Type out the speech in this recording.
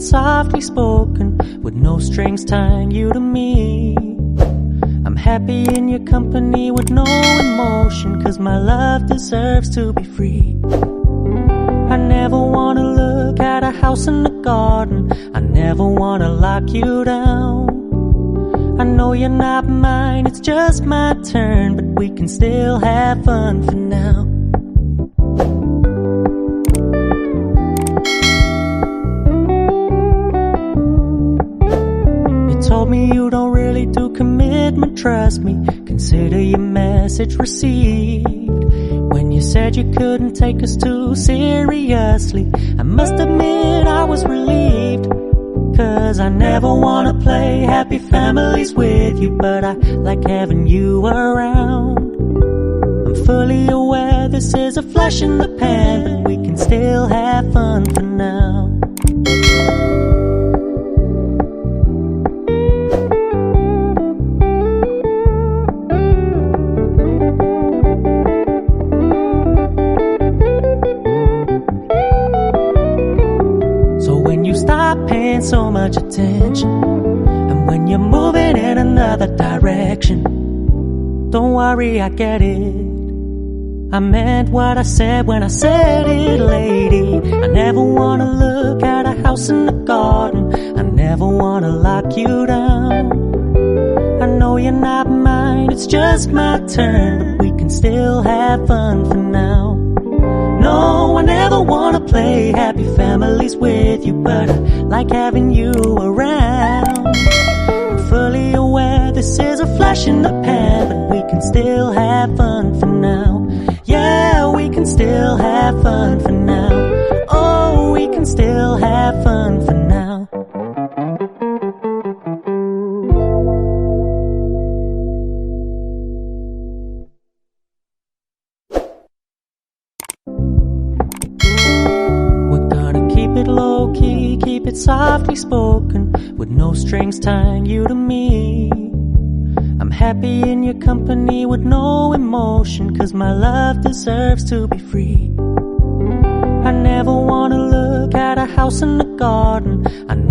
it softly spoken, with no strings tying you to me. I'm happy in your company with no emotion, 'cause my love deserves to be free. I never wanna look at a house in the garden, I never wanna lock you down. I know you're not mine, it's just my turn, but we can still have fun for now. You told me you don't really do commitment, trust me, consider your message received. When you said you couldn't take us too seriously, I must admit I was relieved. 'Cause I never wanna play happy families with you, but I like having you around. I'm fully aware this is a flash in the pan, but we can still have fun for now. Stop paying so much attention, and when you're moving in another direction, don't worry, I get it. I meant what I said when I said it, lady. I never wanna look at a house in the garden, I never wanna lock you down. I know you're not mine, it's just my turn, but we can still have fun for now. No, I never wanna play happy families with you, but I like having you around. I'm fully aware this is a flash in the pan, but we can still have fun for now. Yeah, we can still have fun for now. Oh, we can still have fun for now. Keep it low-key, keep it softly spoken, with no strings tying you to me. I'm happy in your company with no emotion, 'cause my love deserves to be free. I never wanna look at a house in the garden, I never